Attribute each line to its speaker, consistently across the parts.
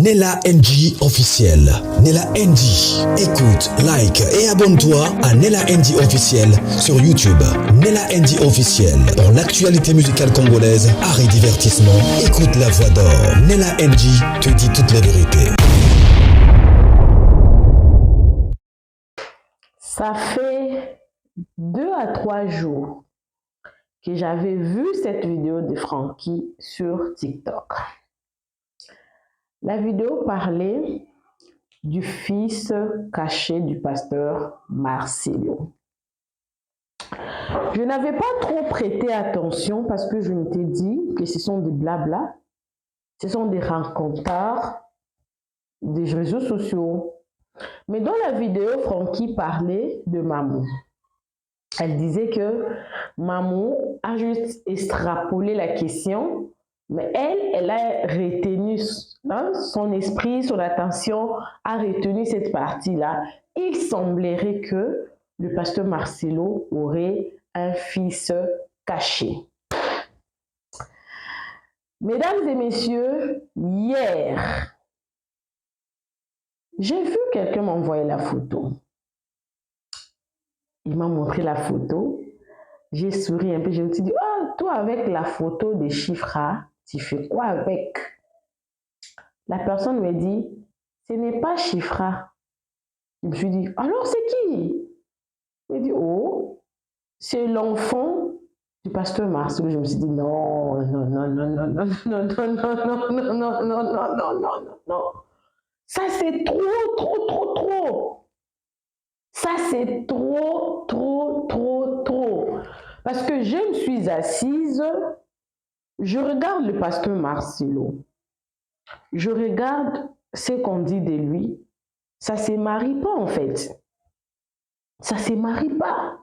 Speaker 1: Nella NG officiel. Nella NG. Écoute, like et abonne-toi à Nella NG officiel sur YouTube. Nella NG officiel. Pour l'actualité musicale congolaise, art et divertissement, écoute la voix d'or. Nella NG te dit toute la vérité.
Speaker 2: Ça fait 2 à 3 jours que j'avais vu cette vidéo de Frankie sur TikTok. La vidéo parlait du fils caché du pasteur Marcelo. Je n'avais pas trop prêté attention parce que je m'étais dit que ce sont des blabla, ce sont des rencontres des réseaux sociaux. Mais dans la vidéo, Frankie parlait de Maman. Elle disait que Maman a juste extrapolé la question, mais elle a retenu, son esprit, son attention a retenu cette partie-là. Il semblerait que le pasteur Marcelo aurait un fils caché. Mesdames et messieurs, hier, j'ai vu quelqu'un m'envoyer la photo. Il m'a montré la photo. J'ai souri un peu. Je me suis dit, oh, toi avec la photo de Chifra, tu fais quoi avec? La personne me dit, ce n'est pas Chifra. Je me suis dit, alors c'est qui? Il me dit, oh, c'est l'enfant du pasteur Marcelo. Je me suis dit, non, non, non, non, non, non, non, non, non, non, non, non, non, non, non, non, non. Ça c'est trop, trop, trop, trop. Ça c'est trop, trop, trop, trop. Parce que je me suis assise, je regarde le pasteur Marcelo, je regarde ce qu'on dit de lui, ça ne se marie pas en fait. Ça ne se marie pas.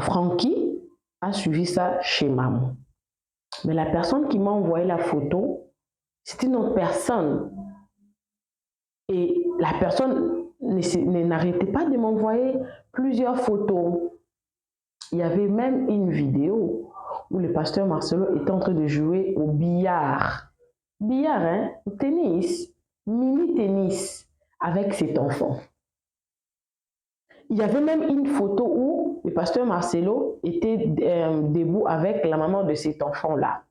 Speaker 2: Frankie a suivi ça chez Maman. Mais la personne qui m'a envoyé la photo, c'était une autre personne. Et la personne n'arrêtait pas de m'envoyer plusieurs photos. Il y avait même une vidéo où le pasteur Marcelo était en train de jouer au billard. Billard, hein? Tennis, mini-tennis avec cet enfant. Il y avait même une photo où le pasteur Marcelo était debout avec la maman de cet enfant-là.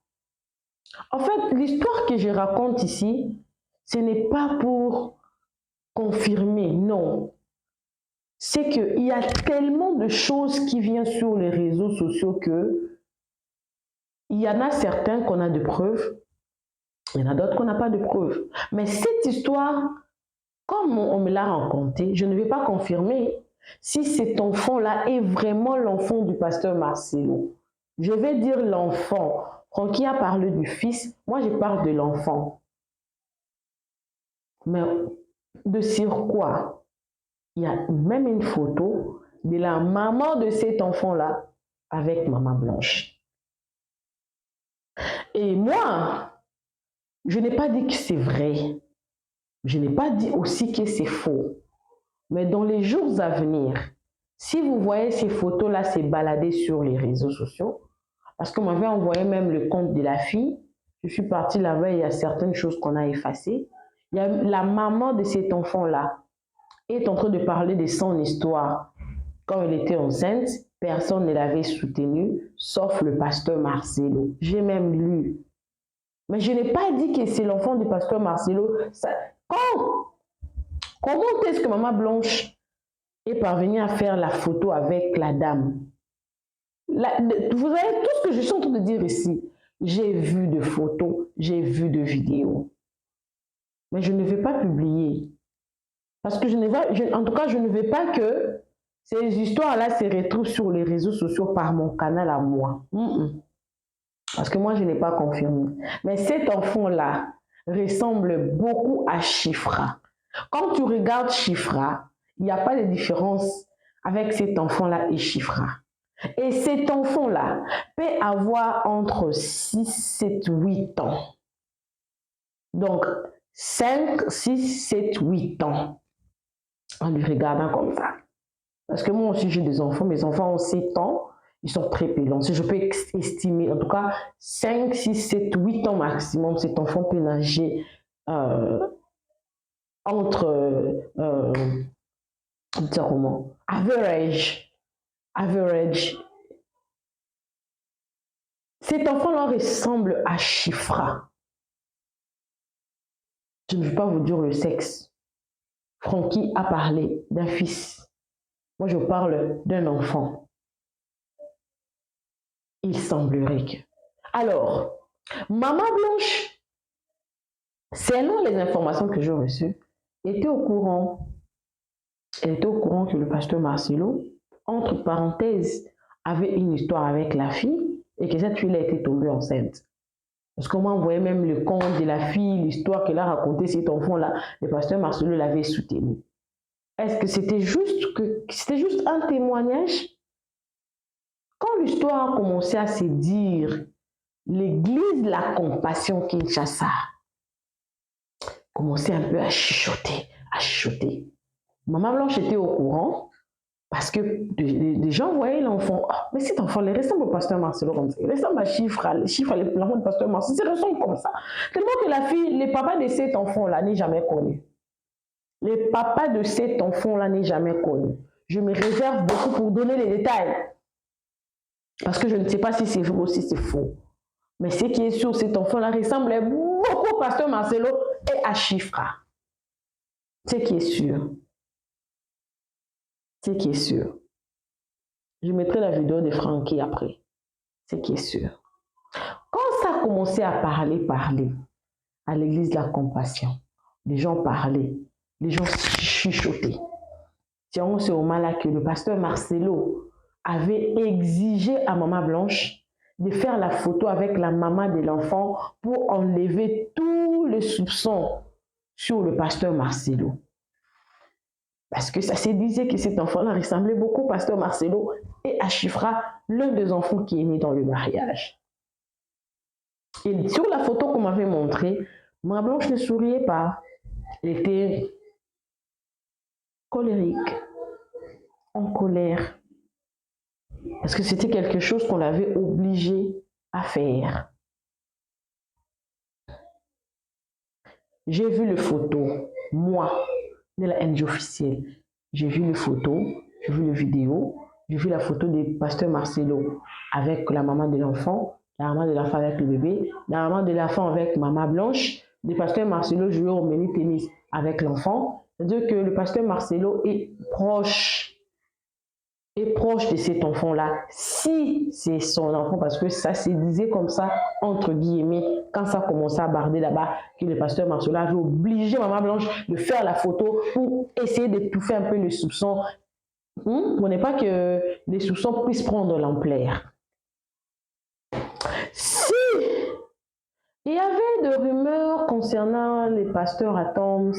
Speaker 2: En fait, l'histoire que je raconte ici, ce n'est pas pour confirmer, non. C'est qu'il y a tellement de choses qui viennent sur les réseaux sociaux que il y en a certains qu'on a de preuves, il y en a d'autres qu'on n'a pas de preuves. Mais cette histoire, comme on me l'a racontée, je ne vais pas confirmer si cet enfant-là est vraiment l'enfant du pasteur Marcelo. Je vais dire l'enfant. Francky a parlé du fils, moi je parle de l'enfant. Mais de sur quoi? Il y a même une photo de la maman de cet enfant-là avec maman Blanche. Et moi, je n'ai pas dit que c'est vrai. Je n'ai pas dit aussi que c'est faux. Mais dans les jours à venir, si vous voyez ces photos-là se balader sur les réseaux sociaux, parce qu'on m'avait envoyé même le compte de la fille, je suis partie là-bas, il y a certaines choses qu'on a effacées. Il y a la maman de cet enfant-là est en train de parler de son histoire. Quand elle était enceinte, personne ne l'avait soutenue, sauf le pasteur Marcelo. J'ai même lu. Mais je n'ai pas dit que c'est l'enfant du pasteur Marcelo. Comment est-ce que maman Blanche est parvenue à faire la photo avec la dame? Vous avez tout ce que je suis en train de dire ici. J'ai vu de photos, j'ai vu de vidéos. Mais je ne vais pas publier. Parce que en tout cas, je ne veux pas que ces histoires-là se retrouvent sur les réseaux sociaux par mon canal à moi. Parce que moi, je n'ai pas confirmé. Mais cet enfant-là ressemble beaucoup à Chifra. Quand tu regardes Chifra, il n'y a pas de différence avec cet enfant-là et Chifra. Et cet enfant-là peut avoir entre 6, 7, 8 ans. Donc, 5, 6, 7, 8 ans. En lui regardant comme ça. Parce que moi aussi, j'ai des enfants. Mes enfants ont 7 ans ils sont très pelants. Si je peux estimer, en tout cas, 5, 6, 7, 8 ans maximum, cet enfant peut nager entre, comment, average. Cet enfant-là ressemble à Chifra. Je ne veux pas vous dire le sexe. Francky a parlé d'un fils. Moi, je parle d'un enfant. Il semblerait que... Alors, Maman Blanche, selon les informations que j'ai reçues, était au courant. Elle était au courant que le pasteur Marcelo, entre parenthèses, avait une histoire avec la fille et que cette fille-là était tombée enceinte. Parce qu'on m'a envoyé même le conte de la fille, l'histoire qu'elle a racontée, cet enfant-là, le pasteur Marcelo l'avait soutenu. Est-ce que c'était juste un témoignage? Quand l'histoire a commencé à se dire, l'église de la compassion Kinshasa commençait un peu à chuchoter. Maman Blanche était au courant parce que des gens voyaient l'enfant. Oh, mais cet enfant, il ressemble au pasteur Marcelo comme ça. Il ressemble à l'enfant du pasteur Marcelo. Il ressemble comme ça. Tellement que la fille, les papas de cet enfant-là n'est jamais connu. Les papas de cet enfant-là n'est jamais connu. Je me réserve beaucoup pour donner les détails. Parce que je ne sais pas si c'est vrai ou si c'est faux. Mais ce qui est sûr, cet enfant-là ressemblait beaucoup au pasteur Marcelo et à Chifra. Ce qui est sûr. Ce qui est sûr. Je mettrai la vidéo de Francky après. Ce qui est sûr. Quand ça a commencé à parler à l'église de la compassion, les gens parlaient, les gens chuchotaient. C'est en ce moment-là que le pasteur Marcelo avait exigé à Maman Blanche de faire la photo avec la maman de l'enfant pour enlever tous les soupçons sur le pasteur Marcelo. Parce que ça se disait que cet enfant-là ressemblait beaucoup au pasteur Marcelo et à Chifra, l'un des enfants qui est né dans le mariage. Et sur la photo qu'on m'avait montrée, Maman Blanche ne souriait pas. Elle était colérique, en colère. Parce que c'était quelque chose qu'on l'avait obligé à faire. J'ai vu les photos, moi, de la NG officielle. J'ai vu les photos, j'ai vu les vidéos, j'ai vu la photo du pasteur Marcelo avec la maman de l'enfant, la maman de l'enfant avec le bébé, la maman de l'enfant avec Maman Blanche, le pasteur Marcelo jouait au mini tennis avec l'enfant. C'est-à-dire que le pasteur Marcelo est proche de cet enfant-là, si c'est son enfant, parce que ça se disait comme ça, entre guillemets, quand ça commençait à barder là-bas, que le pasteur Marcelo avait obligé Maman Blanche de faire la photo pour essayer d'étouffer un peu le soupçon, pour ne pas que les soupçons puissent prendre l'ampleur. Si il y avait des rumeurs concernant les pasteurs Atoms,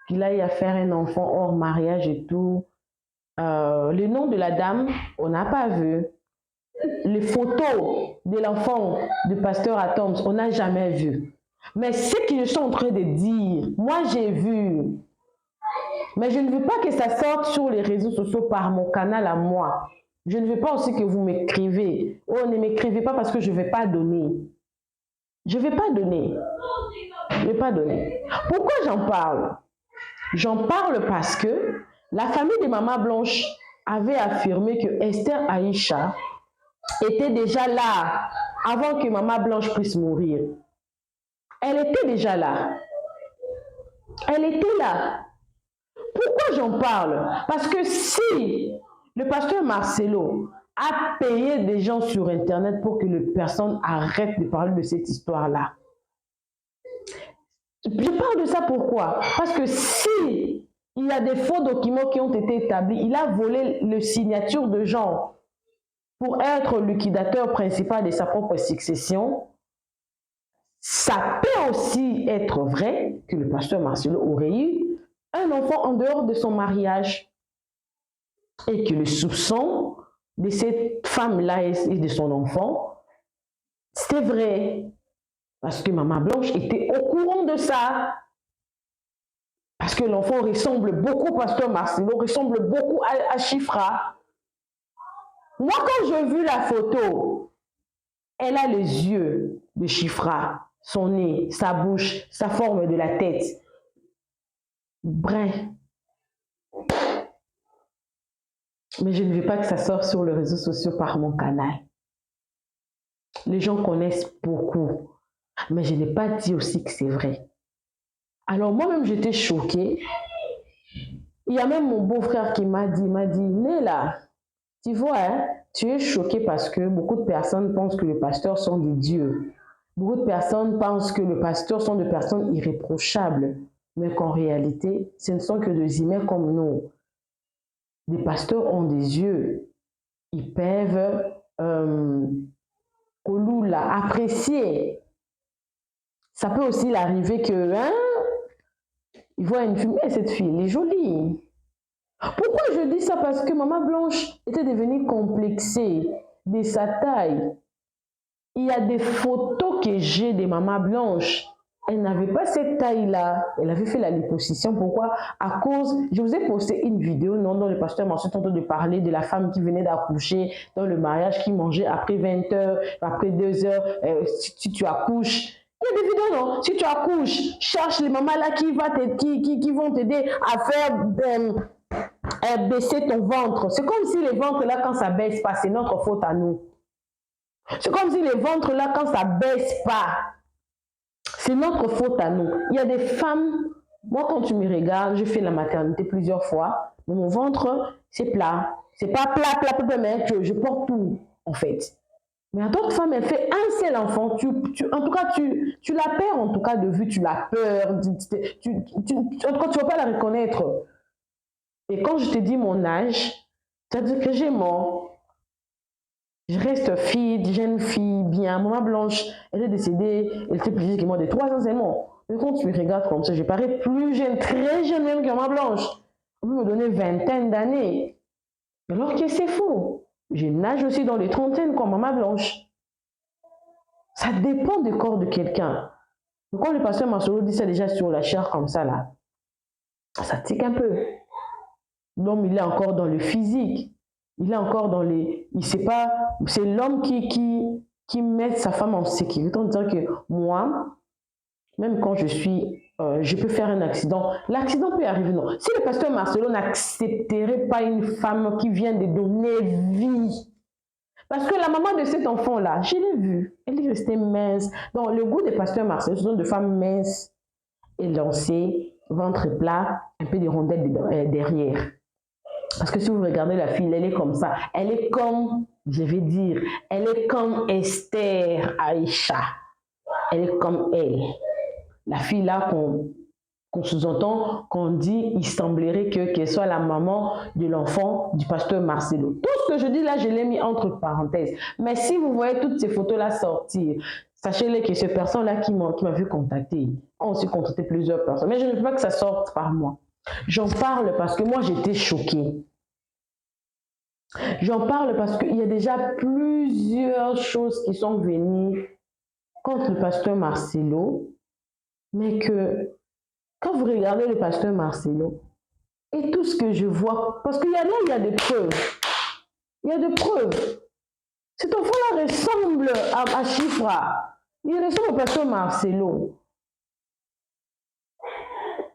Speaker 2: qu'il aille à faire un enfant hors mariage et tout, le nom de la dame, on n'a pas vu. Les photos de l'enfant du pasteur Atoms, on n'a jamais vu. Mais ce que je suis en train de dire, moi j'ai vu. Mais je ne veux pas que ça sorte sur les réseaux sociaux par mon canal à moi. Je ne veux pas aussi que vous m'écrivez. Oh, ne m'écrivez pas parce que je ne vais pas donner. Je ne vais pas donner. Je ne vais pas donner. Pourquoi j'en parle? J'en parle parce que la famille de Maman Blanche avait affirmé que Esther Aïcha était déjà là avant que Maman Blanche puisse mourir. Elle était déjà là. Elle était là. Pourquoi j'en parle? Parce que si le pasteur Marcelo a payé des gens sur Internet pour que les personnes arrêtent de parler de cette histoire-là, je parle de ça pourquoi? Parce que si il y a des faux documents qui ont été établis, il a volé les signatures de gens pour être liquidateur principal de sa propre succession. Ça peut aussi être vrai que le pasteur Marcelo aurait eu un enfant en dehors de son mariage et que le soupçon de cette femme-là et de son enfant, c'était vrai. Parce que Maman Blanche était au courant de ça. Parce que l'enfant ressemble beaucoup au pasteur Marcelo, ressemble beaucoup à Chifra. Moi, quand j'ai vu la photo, elle a les yeux de Chifra, son nez, sa bouche, sa forme de la tête. Brun. Mais je ne veux pas que ça sorte sur les réseaux sociaux par mon canal. Les gens connaissent beaucoup. Mais je n'ai pas dit aussi que c'est vrai. Alors moi-même, j'étais choquée. Il y a même mon beau-frère qui m'a dit, Néla, tu vois, hein, tu es choquée parce que beaucoup de personnes pensent que les pasteurs sont des dieux. Beaucoup de personnes pensent que les pasteurs sont des personnes irréprochables, mais qu'en réalité, ce ne sont que des humains comme nous. Les pasteurs ont des yeux. Ils peuvent apprécier. Ça peut aussi l'arriver que, il voit une fille, cette fille, elle est jolie. Pourquoi je dis ça? Parce que Maman Blanche était devenue complexée de sa taille. Il y a des photos que j'ai de Maman Blanche. Elle n'avait pas cette taille-là. Elle avait fait la liposuction. Pourquoi? À cause, je vous ai posté une vidéo dont le pasteur m'a ensuite de parler de la femme qui venait d'accoucher dans le mariage, qui mangeait après 20 heures, après 2 heures, si tu accouches. Il y a des vidéos, non? Si tu accouches, cherche les mamans là qui vont t'aider à faire baisser ton ventre. C'est comme si les ventres là, quand ça baisse pas, c'est notre faute à nous. C'est comme si les ventres là, quand ça baisse pas, c'est notre faute à nous. Il y a des femmes, moi quand tu me regardes, j'ai fait la maternité plusieurs fois, mais mon ventre, c'est plat. C'est pas plat, mais je porte tout, en fait. Mais à d'autres femmes, elle fait un seul enfant. En tout cas, tu la perds en tout cas de vue, tu la peur. En tout cas, tu ne vas pas la reconnaître. Et quand je te dis mon âge, c'est-à-dire que j'ai mort. Je reste fille, jeune fille, bien. Maman Blanche, elle est décédée, elle était plus vieille que moi de 3 ans seulement. Mais quand tu me regardes comme ça, je parais plus jeune, très jeune même que Maman Blanche. On peut me donner vingtaine d'années. Alors que c'est faux. Je nage aussi dans les trentaines comme Maman Blanche. Ça dépend du corps de quelqu'un. Quand le pasteur Marcelo dit ça déjà sur la chair comme ça, là, ça tique un peu. L'homme, il est encore dans le physique. Il est encore dans les... Il sait pas... C'est l'homme qui met sa femme en sécurité en disant que moi, même quand je peux faire un accident. L'accident peut arriver, non. Si le pasteur Marcelo n'accepterait pas une femme qui vient de donner vie, parce que la maman de cet enfant-là, je l'ai vue, elle est restée mince. Donc, le goût des pasteurs Marcelo, ce sont des femmes minces, élancées, ventre plat, un peu de rondelles derrière. Parce que si vous regardez la fille, elle est comme ça. Elle est comme, je vais dire, elle est comme Esther Aïcha. Elle est comme elle. La fille là qu'on sous-entend, qu'on dit, il semblerait qu'elle soit la maman de l'enfant du pasteur Marcelo. Tout ce que je dis là, je l'ai mis entre parenthèses. Mais si vous voyez toutes ces photos-là sortir, sachez-les que ces personnes-là qui m'avaient contacté ont aussi contacté plusieurs personnes. Mais je ne veux pas que ça sorte par moi. J'en parle parce que moi, j'étais choquée. J'en parle parce qu'il y a déjà plusieurs choses qui sont venues contre le pasteur Marcelo, mais que quand vous regardez le pasteur Marcelo et tout ce que je vois, parce qu'il y a là, il y a des preuves. Il y a des preuves. Cet enfant-là ressemble à Chifra. Il ressemble au pasteur Marcelo.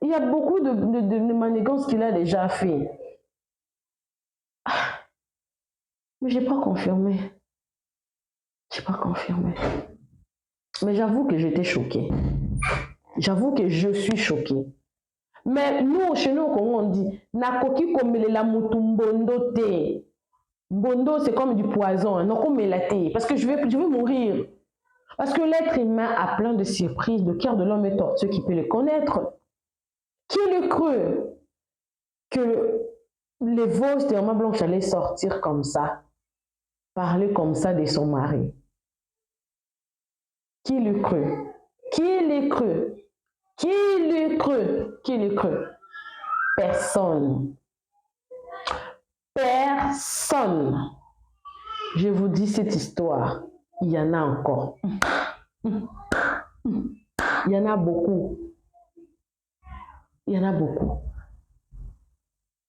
Speaker 2: Il y a beaucoup de manigances qu'il a déjà fait. Mais je n'ai pas confirmé. Je n'ai pas confirmé. Mais j'avoue que j'étais choquée. J'avoue que je suis choquée. Mais nous, chez nous, comme on dit, nakoki komelela mutu mbondo te. Mbondo, c'est comme du poison. Nako melate. Parce que je vais mourir. Parce que l'être humain a plein de surprises. Le cœur de l'homme est tortueux qui peut le connaître. Qui le crut que les veaux de Maman Blanche allaient sortir comme ça, parler comme ça de son mari? Qui le crut? Qui le crut? Qui le crut? Qui le crut? Personne. Personne. Je vous dis cette histoire. Il y en a encore. Il y en a beaucoup. Il y en a beaucoup.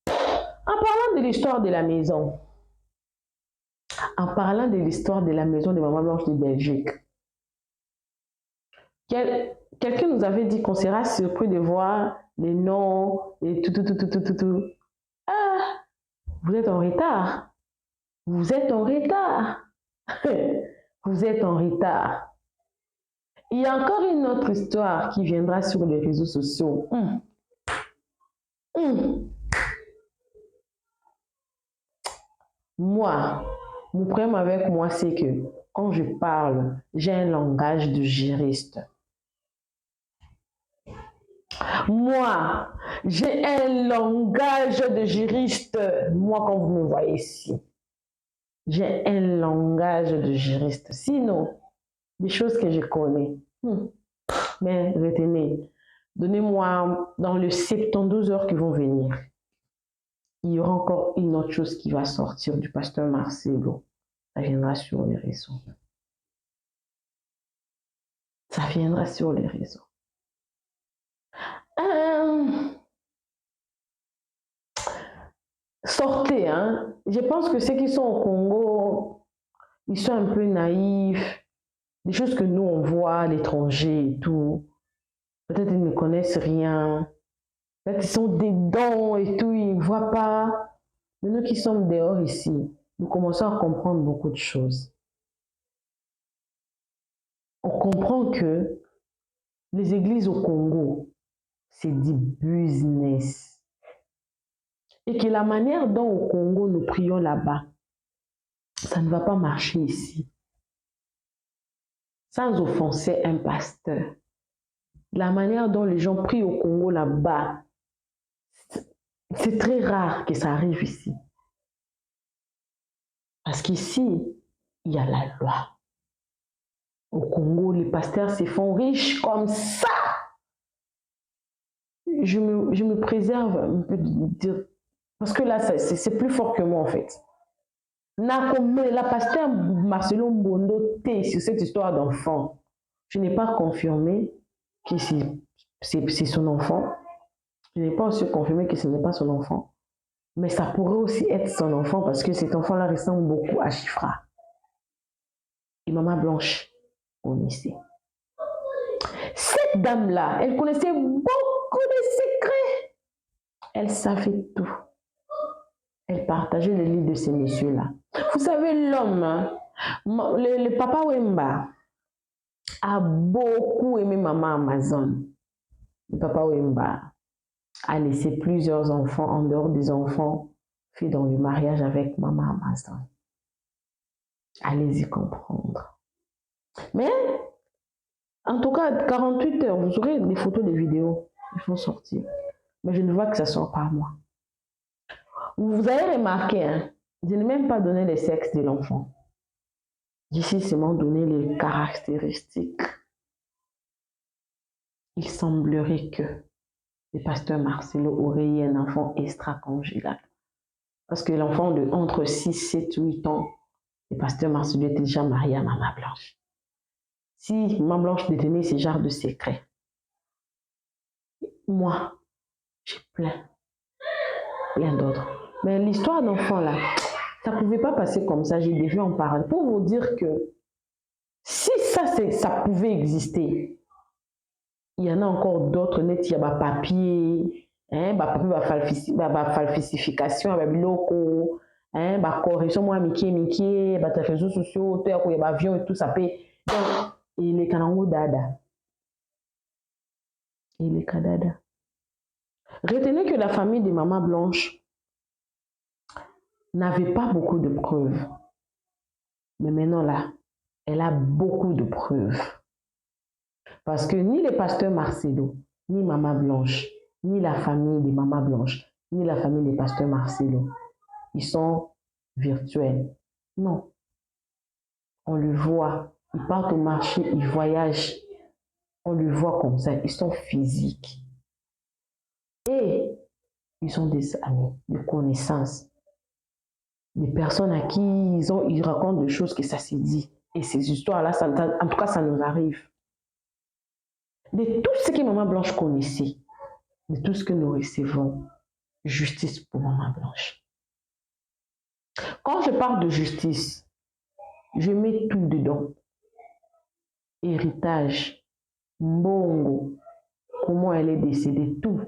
Speaker 2: En parlant de l'histoire de la maison, en parlant de l'histoire de la maison de Maman Blanche de Belgique. Quelqu'un nous avait dit qu'on sera surpris de voir les noms et tout. Ah, vous êtes en retard. Vous êtes en retard. Vous êtes en retard. Il y a encore une autre histoire qui viendra sur les réseaux sociaux. Moi, mon problème avec moi, c'est que quand je parle, j'ai un langage de juriste. Moi, j'ai un langage de juriste. Moi, quand vous me voyez ici, j'ai un langage de juriste. Sinon, des choses que je connais. Mais retenez, donnez-moi dans les 72 heures qui vont venir, il y aura encore une autre chose qui va sortir du pasteur Marcelo. Ça viendra sur les réseaux. Ça viendra sur les réseaux. Sortez, hein. Je pense que ceux qui sont au Congo, ils sont un peu naïfs. Des choses que nous, on voit à l'étranger et tout. Peut-être ils ne connaissent rien. Peut-être ils sont dedans et tout, ils ne voient pas. Mais nous qui sommes dehors ici, nous commençons à comprendre beaucoup de choses. On comprend que les églises au Congo, c'est du business. Et que la manière dont au Congo nous prions là-bas, ça ne va pas marcher ici. Sans offenser un pasteur. La manière dont les gens prient au Congo là-bas, c'est très rare que ça arrive ici. Parce qu'ici, il y a la loi. Au Congo, les pasteurs se font riches comme ça. Je me préserve un peu de dire, parce que là, c'est plus fort que moi en fait. La pasteur Marcelo Mbondo T sur cette histoire d'enfant, je n'ai pas confirmé que c'est son enfant. Je n'ai pas aussi confirmé que ce n'est pas son enfant. Mais ça pourrait aussi être son enfant parce que cet enfant-là ressemble beaucoup à Chifra. Et Maman Blanche connaissait. Cette dame-là, elle connaissait beaucoup de secrets. Elle savait tout. Elle partageait le lit de ces messieurs-là. Vous savez, l'homme, hein, le papa Wemba a beaucoup aimé Maman Amazon. Le papa Wemba a laissé plusieurs enfants en dehors des enfants faits dans le mariage avec Maman Amazon. Allez-y comprendre. Mais, en tout cas, 48 heures, vous aurez des photos, des vidéos. Ils vont sortir. Mais je ne vois que ça sort par moi. Vous avez remarqué, hein, je n'ai même pas donné le sexe de l'enfant. J'ai seulement donné les caractéristiques. Il semblerait que le pasteur Marcelo aurait eu un enfant extra-conjugal. Parce que l'enfant de entre 6, 7, 8 ans, le pasteur Marcelo était déjà marié à Maman Blanche. Si Maman Blanche détenait ce genre de secrets, moi, j'ai plein d'autres. Mais l'histoire d'enfant là, ça ne pouvait pas passer comme ça, j'ai dû en parler. Pour vous dire que si ça pouvait exister, il y en a encore d'autres net, il y a des papiers, falsification, biloko, correction, moi, Mickey, réseaux sociaux, il y a avion et tout, ça peut. Donc, il est kanango dada. Il est kadada. Retenez que la famille de Maman Blanche n'avait pas beaucoup de preuves. Mais maintenant là, elle a beaucoup de preuves. Parce que ni le pasteur Marcelo, ni Maman Blanche, ni la famille de Maman Blanche, ni la famille du pasteur Marcelo, ils sont virtuels. Non. On le voit. Ils partent au marché, ils voyagent. On le voit comme ça. Ils sont physiques. Et ils ont des amis, des connaissances. Des personnes à qui ils racontent des choses que ça s'est dit. Et ces histoires-là, en tout cas, ça nous arrive. De tout ce que Maman Blanche connaissait, de tout ce que nous recevons, justice pour Maman Blanche. Quand je parle de justice, Je mets tout dedans. Héritage, mbongo, comment elle est décédée, tout.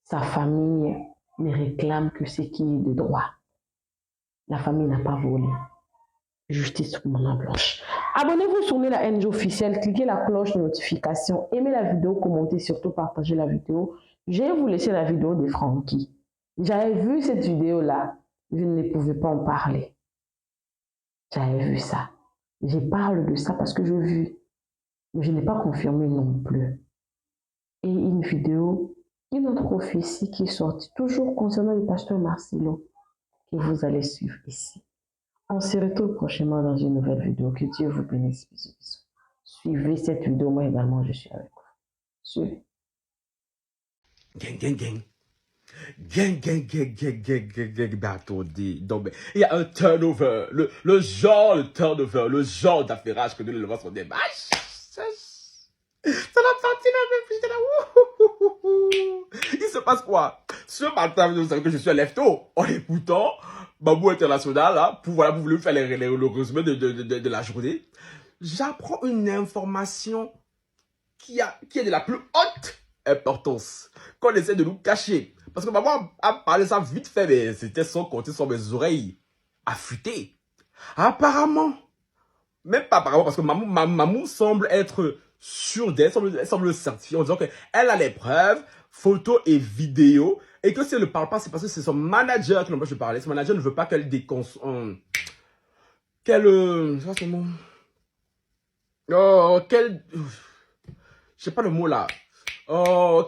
Speaker 2: Sa famille ne réclame que ce qui est de droit. La famille n'a pas volé. Justice pour Maman Blanche. Abonnez-vous sur Nella NG officielle, cliquez la cloche de notification, aimez la vidéo, commentez, surtout partagez la vidéo. Je vais vous laisser la vidéo de Frankie. J'avais vu cette vidéo-là, je ne pouvais pas en parler. J'avais vu ça. Je parle de ça parce que j'ai vu, mais je n'ai pas confirmé non plus. Et une vidéo, une autre prophétie qui est sortie, toujours concernant le pasteur Marcelo, que vous allez suivre ici. On se retrouve prochainement dans une nouvelle vidéo. Que Dieu vous bénisse. Bisous, bisous. Suivez cette vidéo. Moi également, je suis avec vous. Suivez.
Speaker 3: Gang, gang, gang. Gang, gang, gang, gang, gang, gang, gang. Ben attendez, non mais il y a un turnover, le genre de turnover, le genre d'affairage que nous les sur des matchs. Ça m'a senti là, même plus de là. Il se passe quoi? Ce matin, vous savez que je suis à lève-tôt en écoutant Mamou International, là, pour voilà, vous voulez faire le résumé de la journée. J'apprends une information qui est de la plus haute importance, qu'on essaie de nous cacher. Parce que maman a parlé ça vite fait, mais c'était sans compter sur mes oreilles affûtées. Apparemment, même pas apparemment, parce que Mamou semble être sûre d'elle, elle semble le certifier en disant qu'elle a les preuves, photos et vidéos, et que si elle ne parle pas, c'est parce que c'est son manager qui l'empêche de parler. Son manager ne veut pas qu'elle ça c'est mon... je sais pas le mot là.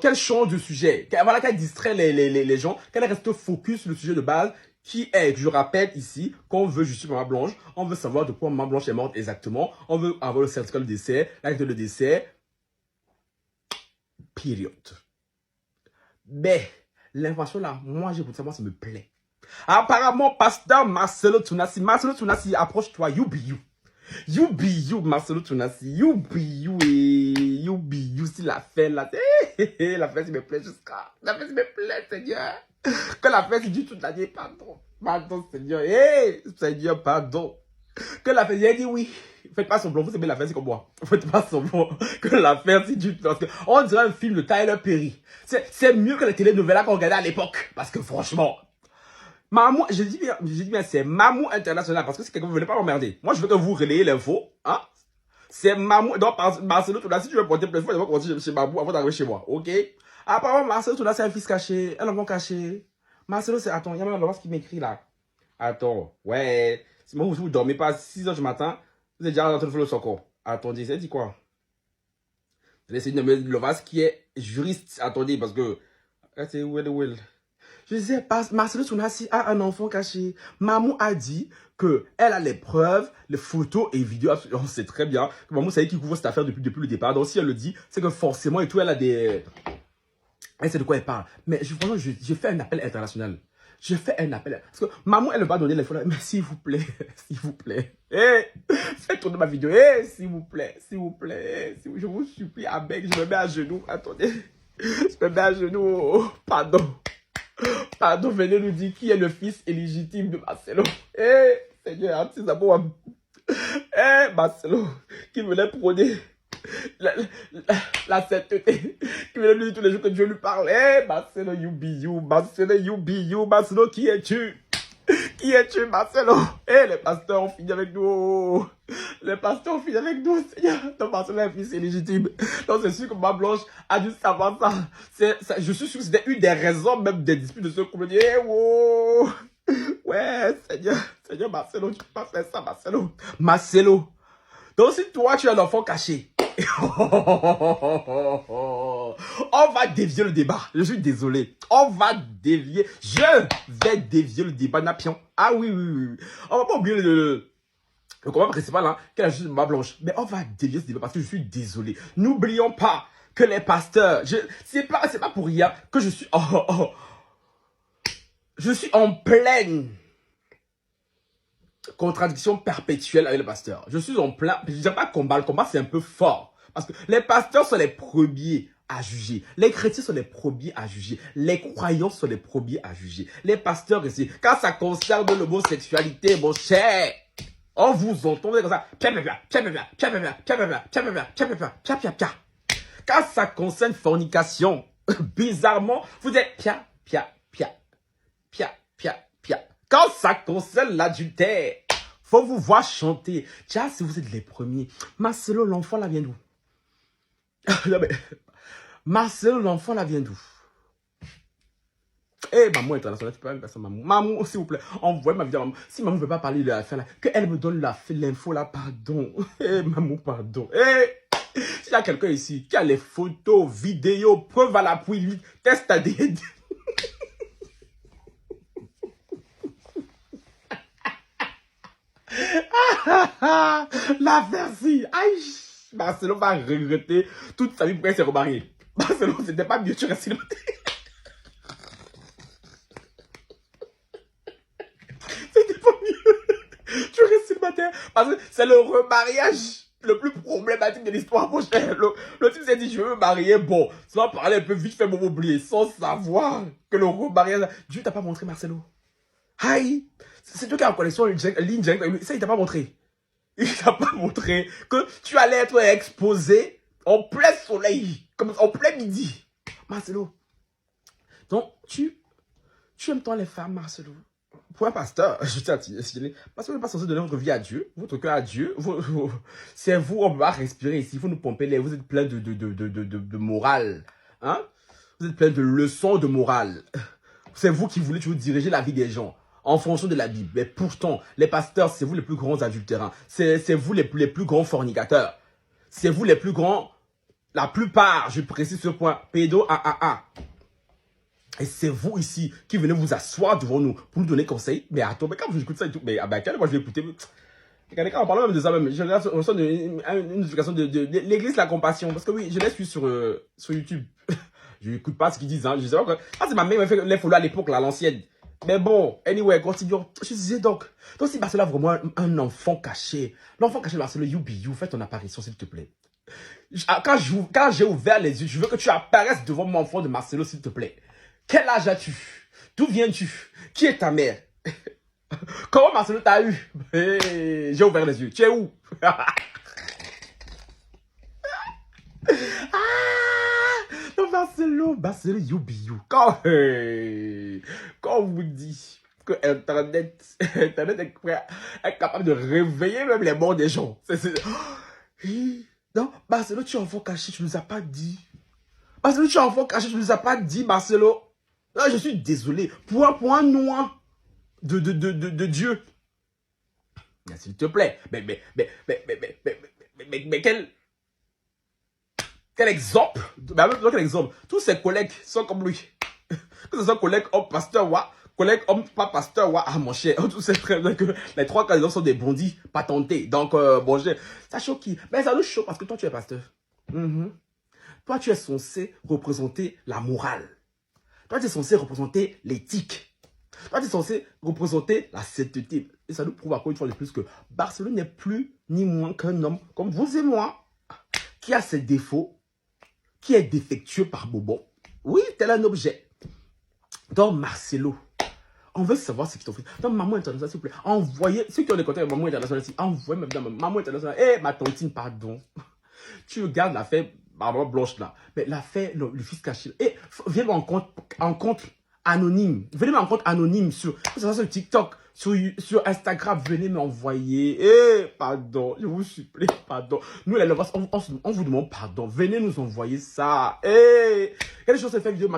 Speaker 3: Qu'elle change de sujet. Voilà, qu'elle distrait les gens. Qu'elle reste focus sur le sujet de base qui est, je rappelle ici, qu'on veut justifier Maman Blanche. On veut savoir de quoi Maman Blanche est morte exactement. On veut avoir le certificat de décès, l'acte de décès. Période. Mais, l'information là, moi j'écoute ça, moi ça me plaît. Apparemment, pasteur Marcelo Tunasi, approche-toi, you be you. You be you, Marcelo Tunasi. You be you, you be you. Si la fête là, la fête, il me plaît jusqu'à. La fête, il me plaît, Seigneur. Que la fête, il dit toute l'année, pardon. Pardon, Seigneur. Seigneur, pardon. Que la fête, il dit oui. Faites pas semblant, vous aimez la fête, c'est comme moi. Faites pas semblant que la fête, c'est du tout. On dirait un film de Tyler Perry. C'est mieux que les télénovelas qu'on regardait à l'époque. Parce que franchement. Mamou, je dis bien, c'est Mamou International, parce que si quelqu'un ne voulait pas m'emmerder. Moi, je veux que vous relayez l'info, hein. C'est Mamou, donc Marcelo Toula, si tu veux porter plainte, il faut d'abord continuer chez Mamou avant d'arriver chez moi, ok? Apparemment, Marcelo Toula, c'est un fils caché, un enfant caché. Marcelo, c'est, attends, il y a même un enfant qui m'écrit là. Attends, ouais, si moi, vous dormez pas à 6 h du matin, vous êtes déjà en train de faire le secours. Attendez, ça dit quoi? C'est une de Lovas qui est juriste, attendez, parce que, c'est Will. Je disais, Marcelo Tunasi a un enfant caché. Mamou a dit que elle a les preuves, les photos et vidéos. On sait très bien que Mamou savait qu'il couvre cette affaire depuis le départ. Donc si elle le dit, c'est que forcément et tout, elle a des... Elle sait de quoi elle parle. Mais franchement, j'ai fait un appel international. J'ai fait un appel. Parce que Mamou, elle ne va pas donner les photos. Mais s'il vous plaît, s'il vous plaît. Faites tourner ma vidéo. S'il vous plaît, s'il vous plaît. Je vous supplie, avec, je me mets à genoux. Attendez. Je me mets à genoux. Pardon. Pardon, venez nous dire qui est le fils illégitime de Marcelo. Seigneur, c'est d'abord Marcelo, qui venait prôner la sainteté, qui venait lui dire tous les jours que Dieu lui parle. Marcelo, you be you. Marcelo, you be you. Marcelo, qui es-tu? Qui es-tu, Marcelo? Les pasteurs ont fini avec nous. Les pasteurs ont fini avec nous, Seigneur. Donc, Marcelo est un fils illégitime. Donc, c'est sûr que Maman Blanche a dû savoir ça. Je suis sûr que c'était une des raisons même des disputes de ce couple. Wow. Ouais, Seigneur, Marcelo, tu peux pas faire ça, Marcelo. Marcelo. Donc, si toi, tu as un enfant caché, on va dévier le débat. Je suis désolé. On va dévier. Je vais dévier le débat, Napion. Ah oui. On va pas oublier le combat principal, hein, qu'elle a juste Maman Blanche. Mais on va dévier ce débat parce que je suis désolé. N'oublions pas que les pasteurs, c'est pas pour rien que je suis... Je suis en pleine contradiction perpétuelle avec les pasteurs. Je suis en plein... Je ne dirais pas combat. Le combat, c'est un peu fort. Parce que les pasteurs sont les premiers à juger. Les chrétiens sont les premiers à juger. Les croyants sont les premiers à juger. Les pasteurs ici, quand ça concerne l'homosexualité, mon cher, On vous entend comme ça. Pia, pia, pia, pia, pia, pia, pia, pia, pia, pia, pia, pia, pia, pia, pia, pia, pia. Quand ça concerne fornication, bizarrement, vous êtes pia, pia, pia, pia, pia, pia. Quand ça concerne l'adultère, faut vous voir chanter. Tiens, si vous êtes les premiers. Marcelo, l'enfant, là vient d'où? Non, mais, Marcelo, l'enfant, là vient d'où? Eh, maman internationale, tu peux même passer maman. Maman, s'il vous plaît, envoyez ma vidéo à maman. Si maman ne veut pas parler de l'affaire là, qu'elle me donne l'info là, pardon. Eh, maman, pardon. Eh, s'il y a quelqu'un ici qui a les photos, vidéos, preuves à l'appui, test ADN. La versie. Aïe. Marcelo va regretter toute sa vie pour qu'elle s'est remariée. Marcelo, c'était pas mieux, tu restes célibataire. C'était pas mieux. Tu restes célibataire. Parce que c'est le remariage le plus problématique de l'histoire. Le type s'est dit, je veux me marier. Bon, sans parler un peu vite fait, m'oublier. Sans savoir que le remariage. Dieu t'a pas montré, Marcelo. Aïe. C'est toi qui as en connexion, ligne direct. Ça, il t'a pas montré. Il t'a pas montré que tu allais être exposé en plein soleil, comme en plein midi. Marcelo. Donc, tu aimes tant les femmes, Marcelo. Pour un pasteur, je tiens à signaler, parce que vous n'êtes pas censé donner votre vie à Dieu, votre cœur à Dieu. C'est vous, on va respirer ici, il faut nous pomper l'air. Vous êtes plein de morale. Hein? Vous êtes plein de leçons de morale. C'est vous qui voulez toujours diriger la vie des gens en fonction de la Bible. Mais pourtant, les pasteurs, c'est vous les plus grands adultérins. C'est vous les plus grands fornicateurs. C'est vous les plus grands, la plupart, je précise ce point, pédo AAA. Et c'est vous ici qui venez vous asseoir devant nous pour nous donner conseil. Mais attends, mais quand j'écoute ça et tout, mais quand moi je vais écouter. Regardez, quand on parle même de ça même, je regarde une notification de l'église La Compassion. Parce que oui, je les suis sur YouTube. Je n'écoute pas ce qu'ils disent. Hein. Je sais pas quoi. Ah, c'est ma mère qui m'a fait les follow à l'époque, là, l'ancienne. Mais bon, anyway, continuons. Je disais donc si Marcelo a vraiment un enfant caché, l'enfant caché de Marcelo, you, fais ton apparition, s'il te plaît. Quand j'ai ouvert les yeux, je veux que tu apparaisses devant mon enfant de Marcelo, s'il te plaît. Quel âge as-tu? D'où viens-tu? Qui est ta mère? Comment Marcelo t'a eu? Hey, j'ai ouvert les yeux. Tu es où? Non, Marcelo, you be you. Quand on vous dit que Internet est capable de réveiller même les morts des gens. Non, Marcelo, tu es enfant caché, tu ne nous as pas dit. Marcelo, tu es enfant caché, tu ne nous as pas dit, Marcelo. Non, je suis désolé. Pour un noir de Dieu. S'il te plaît. Mais quel exemple? Quel exemple? Tous ses collègues sont comme lui. Que ce soit collègue homme pasteur ou collègue homme pas pasteur ou mon cher. Tous ces très bien que les trois candidats sont des bandits patentés. Donc bon, ça choque qui? Mais ça nous choque parce que toi tu es pasteur. Toi tu es censé représenter la morale. Toi tu es censé représenter l'éthique. Toi tu es censé représenter la sainteté. Et ça nous prouve encore une fois de plus que Marcelo n'est plus ni moins qu'un homme comme vous et moi qui a ses défauts, qui est défectueux par Bobo. Oui, tel un objet. Donc, Marcelo, on veut savoir ce qu'ils t'ont fait. Donc, maman internationale, s'il vous plaît, envoyez, ceux qui ont des contacts avec maman internationale, envoyez même maman internationale. Eh, ma tontine, pardon. Tu regardes l'affaire, maman blanche là, mais l'affaire, le fils caché. Eh, viens en compte anonyme. Venez en compte anonyme sur TikTok, sur Instagram, venez m'envoyer. Eh, pardon, je vous supplie, pardon. Nous, les lovers, on vous demande pardon. Venez nous envoyer ça. Eh, il y a des choses à faire vidéo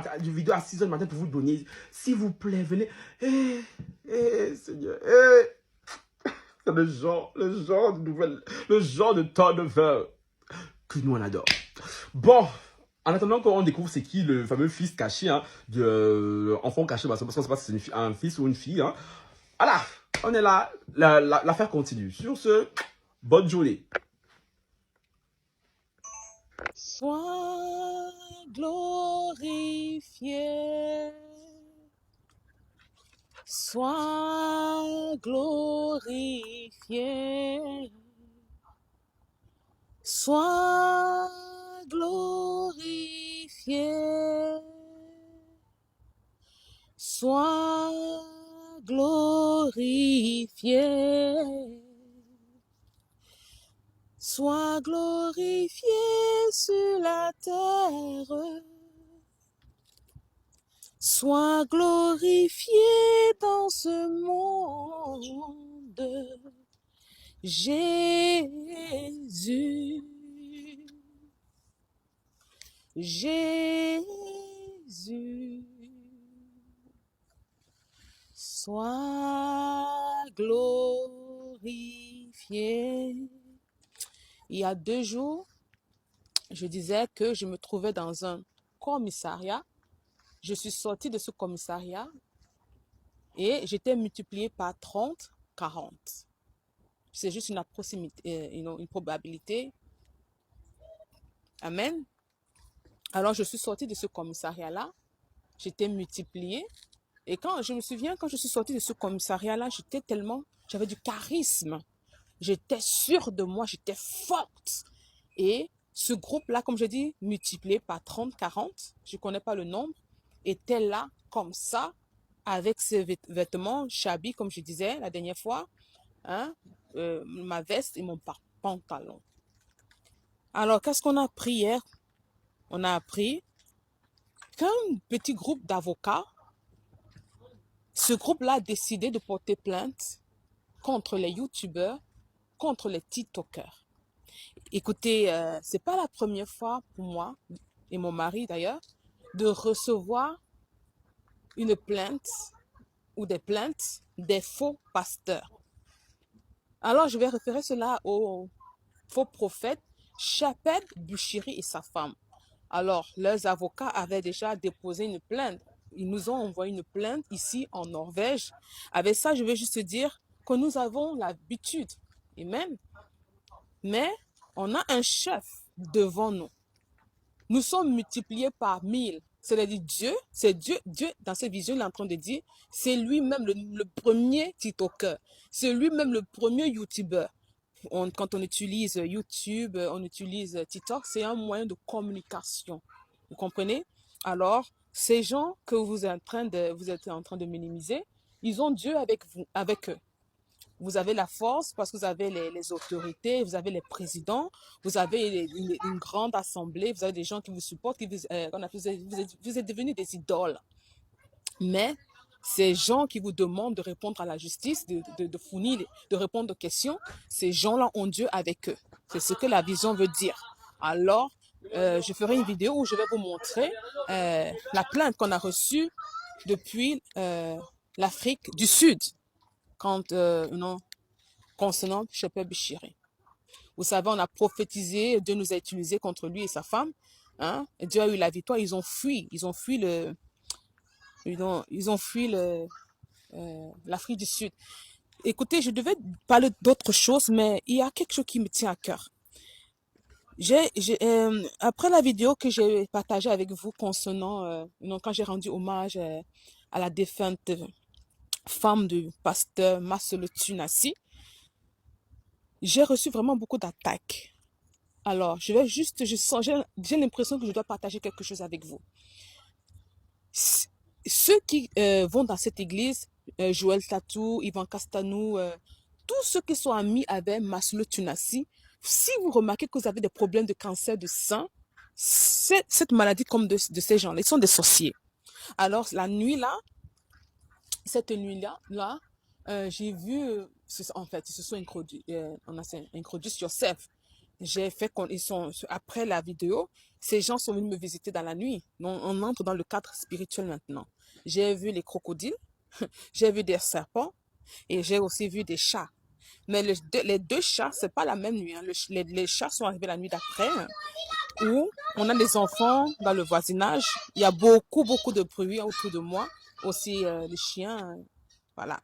Speaker 3: à 6h du matin pour vous donner. S'il vous plaît, venez. Seigneur, c'est le genre de nouvelle, le genre de turnover que nous on adore. Bon. En attendant qu'on découvre c'est qui le fameux fils caché, hein, de enfant caché, parce qu'on ne sait pas si c'est un fils ou une fille. Hein. Voilà, on est là, l'affaire continue. Sur ce, bonne journée.
Speaker 4: Sois glorifié, sois glorifié, sois glorifié, sois glorifié. Sois glorifié sur la terre. Sois glorifié dans ce monde. Jésus. Jésus. Sois glorifié. Il y a 2 jours, je disais que je me trouvais dans un commissariat. Je suis sortie de ce commissariat et j'étais multipliée par 30, 40. C'est juste une approximité, une probabilité. Amen. Alors, je suis sortie de ce commissariat-là. J'étais multipliée. Et quand je me souviens, quand je suis sortie de ce commissariat-là, j'avais du charisme. J'étais sûre de moi, j'étais forte. Et ce groupe-là, comme je dis, multiplié par 30, 40, je ne connais pas le nombre, était là comme ça, avec ses vêtements, shabby, comme je disais la dernière fois, hein, ma veste et mon pantalon. Alors, qu'est-ce qu'on a appris hier? On a appris qu'un petit groupe d'avocats, ce groupe-là a décidé de porter plainte contre les youtubeurs, contre les tiktokers. Écoutez, c'est pas la première fois pour moi, et mon mari d'ailleurs, de recevoir une plainte ou des plaintes des faux pasteurs. Alors, je vais référer cela au faux prophète Chaped Buchiri et sa femme. Alors, leurs avocats avaient déjà déposé une plainte. Ils nous ont envoyé une plainte ici en Norvège. Avec ça, je vais juste dire que nous avons l'habitude, et même, mais on a un chef devant nous. Nous sommes multipliés par 1000. C'est-à-dire Dieu, c'est Dieu dans cette vision, il est en train de dire, c'est lui-même le premier TikToker, c'est lui-même le premier YouTuber. Quand on utilise YouTube, on utilise TikTok, c'est un moyen de communication. Vous comprenez? Alors, ces gens que vous êtes en train de minimiser, ils ont Dieu avec eux. Vous avez la force parce que vous avez les autorités, vous avez les présidents, vous avez une grande assemblée, vous avez des gens qui vous supportent, vous êtes devenus des idoles. Mais ces gens qui vous demandent de répondre à la justice, de fournir, de répondre aux questions, ces gens-là ont Dieu avec eux. C'est ce que la vision veut dire. Alors, je ferai une vidéo où je vais vous montrer la plainte qu'on a reçue depuis l'Afrique du Sud concernant Chaped Buchiri. Vous savez, on a prophétisé, Dieu nous a utilisés contre lui et sa femme. Hein? Et Dieu a eu la victoire, ils ont fui l'Afrique du Sud. Écoutez, je devais parler d'autre chose, mais il y a quelque chose qui me tient à cœur. Après la vidéo que j'ai partagée avec vous concernant, quand j'ai rendu hommage à la défunte femme du pasteur Marcelo Tunasi, j'ai reçu vraiment beaucoup d'attaques. Alors, j'ai l'impression que je dois partager quelque chose avec vous. Ceux qui vont dans cette église, Joël Tatou, Ivan Castanou, tous ceux qui sont amis avec Marcelo Tunasi, si vous remarquez que vous avez des problèmes de cancer de sein, cette maladie comme de ces gens-là, ils sont des sorciers. Alors, cette nuit-là, j'ai vu, en fait, ils se sont introduits sur Self. J'ai fait après la vidéo, ces gens sont venus me visiter dans la nuit. On entre dans le cadre spirituel maintenant. J'ai vu les crocodiles, j'ai vu des serpents et j'ai aussi vu des chats. Mais les 2 chats, c'est pas la même nuit. Hein. Les chats sont arrivés la nuit d'après, hein, où on a des enfants dans le voisinage. Il y a beaucoup, beaucoup de bruit autour de moi. Aussi les chiens, voilà.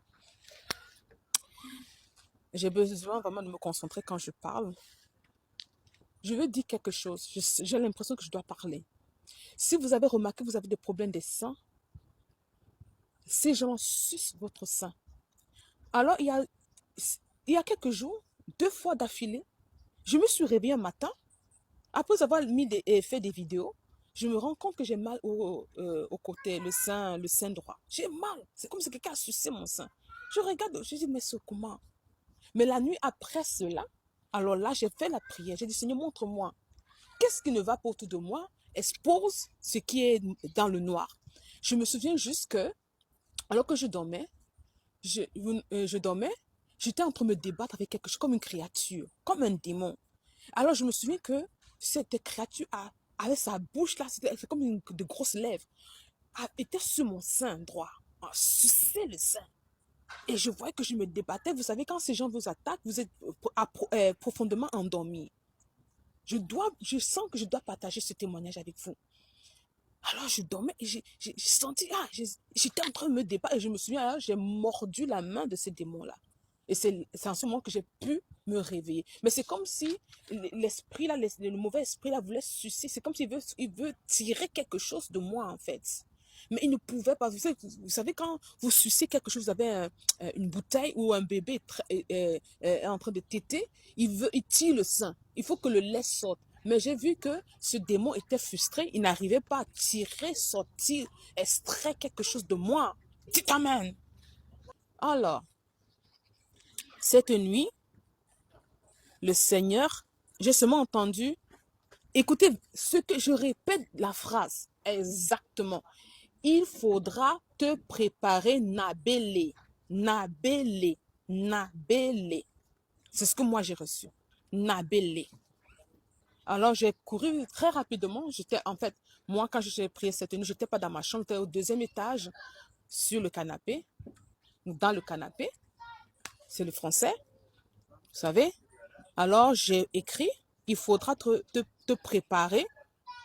Speaker 4: J'ai besoin vraiment de me concentrer quand je parle. Je veux dire quelque chose. J'ai l'impression que je dois parler. Si vous avez remarqué que vous avez des problèmes des seins, ces gens sucent votre sein. Alors, il y a quelques jours, 2 fois d'affilée, je me suis réveillée un matin, après avoir fait des vidéos, je me rends compte que j'ai mal au côté, le sein droit. J'ai mal. C'est comme si quelqu'un a sucé mon sein. Je regarde, je dis, mais c'est comment? Mais la nuit après cela, Alors là, j'ai fait la prière. J'ai dit, Seigneur, montre-moi. Qu'est-ce qui ne va pas autour de moi? Expose ce qui est dans le noir. Je me souviens juste que, alors que je dormais, je dormais, j'étais en train de me débattre avec quelque chose, comme une créature, comme un démon. Alors je me souviens que cette créature avait sa bouche là, c'était comme de grosses lèvres, était sur mon sein droit, suçait le sein. Et je voyais que je me débattais. Vous savez, quand ces gens vous attaquent, vous êtes profondément endormi. Je sens que je dois partager ce témoignage avec vous. Alors je dormais et j'ai senti, j'étais en train de me débattre et je me souviens, j'ai mordu la main de ces démons-là. Et c'est en ce moment que j'ai pu me réveiller. Mais c'est comme si l'esprit là, le mauvais esprit là voulait sucer. C'est comme s'il veut tirer quelque chose de moi en fait. Mais il ne pouvait pas. Vous savez quand vous sucez quelque chose, vous avez une bouteille ou un bébé est en train de téter, il tire le sein. Il faut que le lait sorte. Mais j'ai vu que ce démon était frustré. Il n'arrivait pas à tirer, sortir, extraire quelque chose de moi. Dites amen. Alors, cette nuit, le Seigneur, j'ai seulement entendu, écoutez ce que je répète la phrase exactement. Il faudra te préparer Nabélé, Nabélé, Nabélé. C'est ce que moi j'ai reçu. Nabélé. Alors j'ai couru très rapidement. Moi quand j'ai prié cette nuit, je n'étais pas dans ma chambre, j'étais au 2e étage, sur le canapé, dans le canapé. C'est le français, vous savez. Alors j'ai écrit, il faudra te préparer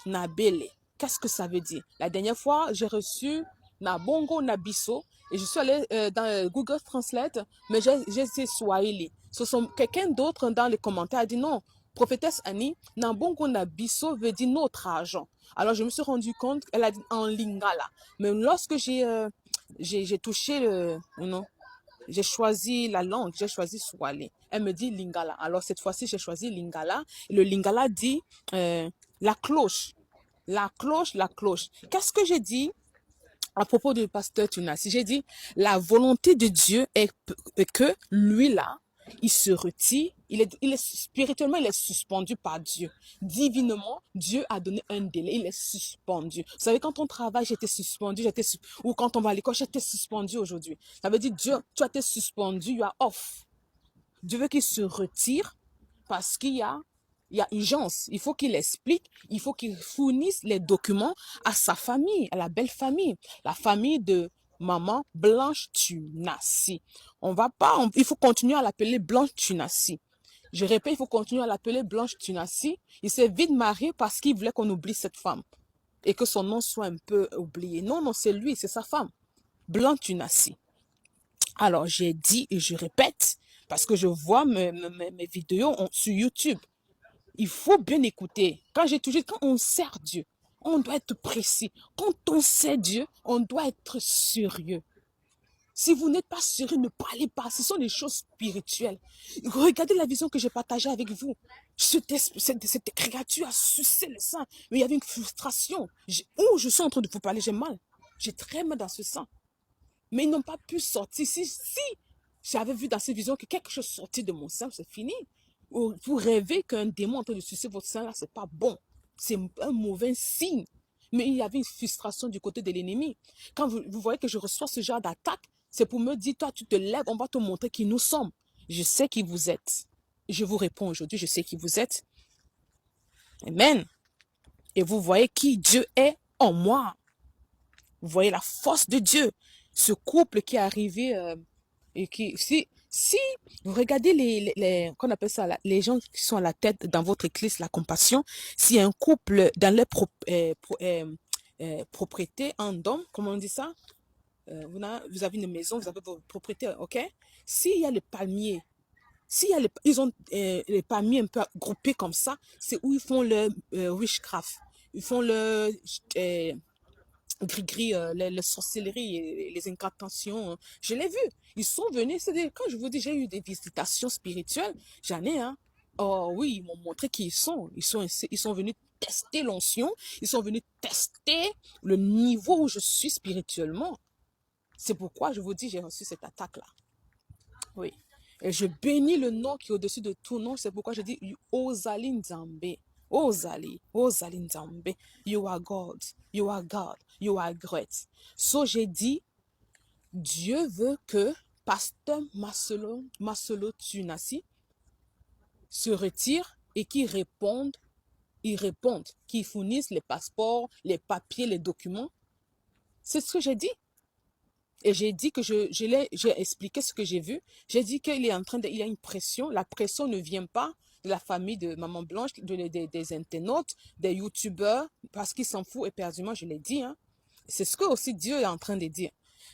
Speaker 4: Nabélé. Qu'est-ce que ça veut dire? La dernière fois, j'ai reçu Nabongo Nabiso et je suis allée dans Google Translate, mais j'ai dit Swahili. Quelqu'un d'autre dans les commentaires a dit non, prophétesse Annie, Nabongo Nabiso veut dire notre argent. Alors je me suis rendu compte qu'elle a dit en lingala. Mais lorsque j'ai touché j'ai choisi la langue, j'ai choisi Swahili. Elle me dit lingala. Alors cette fois-ci, j'ai choisi lingala. Et le lingala dit la cloche. La cloche, la cloche. Qu'est-ce que j'ai dit à propos du pasteur Tunasi? J'ai dit, la volonté de Dieu est que lui là, il se retire, spirituellement, il est suspendu par Dieu. Divinement, Dieu a donné un délai, il est suspendu. Vous savez, quand on travaille, j'étais suspendu, ou quand on va à l'école, j'étais suspendu aujourd'hui. Ça veut dire, Dieu, tu as été suspendu, you are off. Dieu veut qu'il se retire parce qu'il y a urgence. Il faut qu'il explique, il faut qu'il fournisse les documents à sa famille, à la belle famille, la famille de maman Blanche Tunasi. Il faut continuer à l'appeler Blanche Tunasi. Je répète, il faut continuer à l'appeler Blanche Tunasi. Il s'est vite marié parce qu'il voulait qu'on oublie cette femme et que son nom soit un peu oublié. Non, non, c'est lui, c'est sa femme. Blanche Tunasi. Alors, j'ai dit et je répète, parce que je vois mes vidéos sur YouTube. Il faut bien écouter. Quand on sert Dieu, on doit être précis. Quand on sert Dieu, on doit être sérieux. Si vous n'êtes pas sérieux, ne parlez pas. Ce sont des choses spirituelles. Regardez la vision que j'ai partagée avec vous. Cette créature a sucé le sang. Mais il y avait une frustration. Je suis en train de vous parler, j'ai mal. J'ai très mal dans ce sang. Mais ils n'ont pas pu sortir. Si j'avais vu dans ces visions que quelque chose sortit de mon sein, c'est fini. Vous rêvez qu'un démon est en train de sucer votre sein, là, c'est pas bon. C'est un mauvais signe. Mais il y avait une frustration du côté de l'ennemi. Quand vous voyez que je reçois ce genre d'attaque, c'est pour me dire, toi, tu te lèves, on va te montrer qui nous sommes. Je sais qui vous êtes. Je vous réponds aujourd'hui, je sais qui vous êtes. Amen. Et vous voyez qui Dieu est en moi. Vous voyez la force de Dieu. Ce couple qui est arrivé et qui, si vous regardez qu'on appelle ça, les gens qui sont à la tête dans votre église, la compassion, si un couple dans les propriétés en dom, comment on dit ça? Vous avez une maison, vous avez vos propriétés, ok? S'il y a le palmier, ils ont les palmiers un peu groupés comme ça, c'est où ils font le witchcraft, ils font le gris-gris, les sorcelleries et les incantations. Je l'ai vu. Ils sont venus. Quand je vous dis, j'ai eu des visitations spirituelles, j'en ai, hein. Oh oui, ils m'ont montré qui ils sont. Ils sont venus tester l'onction. Ils sont venus tester le niveau où je suis spirituellement. C'est pourquoi je vous dis, j'ai reçu cette attaque-là. Oui. Et je bénis le nom qui est au-dessus de tout nom. C'est pourquoi je dis Ozali Nzambe. Ozali, Ozali Nzambe. You are God. You are God. You are great. So j'ai dit, Dieu veut que Pasteur Masolo Tunasi se retire et qu'il réponde, qu'ils fournissent les passeports, les papiers, les documents. C'est ce que j'ai dit. Et j'ai dit que j'ai expliqué ce que j'ai vu. J'ai dit qu'il est il y a une pression. La pression ne vient pas de la famille de Maman Blanche, des internautes, des youtubeurs, parce qu'ils s'en foutent éperdument, je l'ai dit. Hein. C'est ce que aussi Dieu est en train de dire.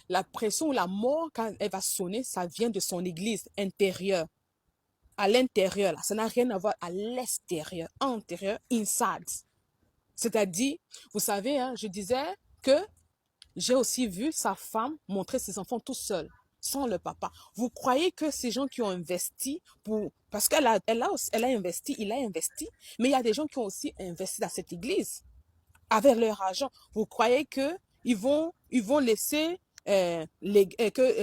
Speaker 4: La pression ou la mort, quand elle va sonner, ça vient de son église intérieure. À l'intérieur, là. Ça n'a rien à voir à l'extérieur, intérieur, inside. C'est-à-dire, vous savez, hein, je disais que j'ai aussi vu sa femme montrer ses enfants tout seuls, sans le papa. Vous croyez que ces gens qui ont investi, parce qu'elle a investi, il a investi, mais il y a des gens qui ont aussi investi dans cette église avec leur argent. Vous croyez qu'ils vont laisser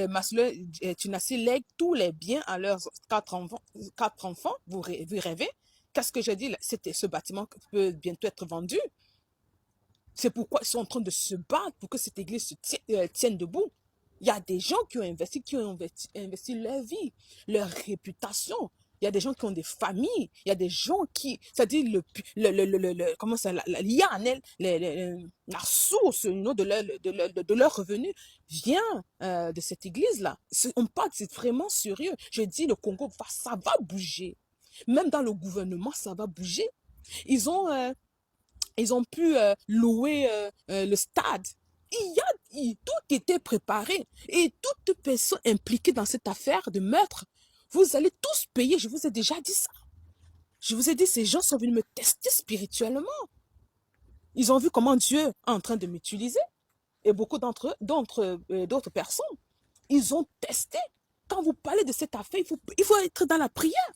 Speaker 4: Maslow Tunasi lègue tous les biens à leurs quatre enfants? Vous rêvez? Qu'est-ce que j'ai dit? Ce bâtiment peut bientôt être vendu. C'est pourquoi ils sont en train de se battre pour que cette église se tienne debout. Il y a des gens qui ont investi leur vie, leur réputation. Il y a des gens qui ont des familles. Il y a des gens qui, c'est-à-dire comment ça, la source de leur revenu vient de cette église-là. On parle, c'est vraiment sérieux. Je dis, le Congo, ça va bouger. Même dans le gouvernement, ça va bouger. Ils ont pu louer le stade. Tout était préparé. Et toute personne impliquée dans cette affaire de meurtre, vous allez tous payer. Je vous ai déjà dit ça. Je vous ai dit, ces gens sont venus me tester spirituellement. Ils ont vu comment Dieu est en train de m'utiliser. Et beaucoup d'autres personnes, ils ont testé. Quand vous parlez de cette affaire, il faut être dans la prière.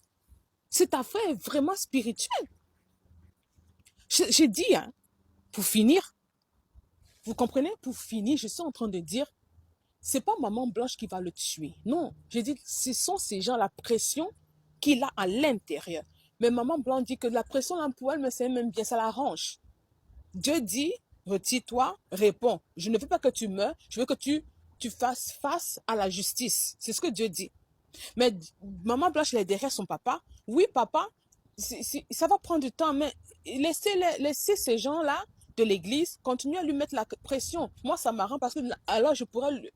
Speaker 4: Cette affaire est vraiment spirituelle. J'ai dit, hein, pour finir, vous comprenez, pour finir, je suis en train de dire, c'est pas Maman Blanche qui va le tuer. Non, j'ai dit, ce sont ces gens, la pression qu'il a à l'intérieur. Mais Maman Blanche dit que la pression là, pour elle, mais c'est même bien, ça l'arrange. Dieu dit, retire-toi, réponds. Je ne veux pas que tu meurs, je veux que tu fasses face à la justice. C'est ce que Dieu dit. Mais Maman Blanche, elle est derrière son papa. Oui, papa, ça va prendre du temps, mais laissez ces gens-là de l'église continuer à lui mettre la pression. Moi, ça m'arrange parce que alors je pourrais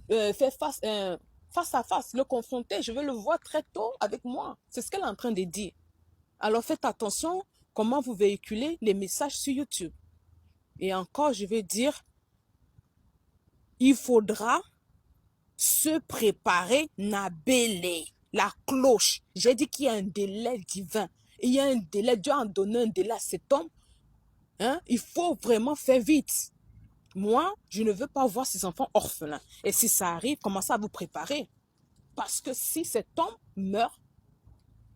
Speaker 4: faire face à face, le confronter. Je veux le voir très tôt avec moi. C'est ce qu'elle est en train de dire. Alors faites attention comment vous véhiculez les messages sur YouTube. Et encore, je vais dire, il faudra se préparer, Nabélé, la cloche. J'ai dit qu'il y a un délai divin. Il y a un délai, Dieu a donné un délai à cet homme. Hein? Il faut vraiment faire vite. Moi, je ne veux pas voir ces enfants orphelins. Et si ça arrive, commencez à vous préparer. Parce que si cet homme meurt,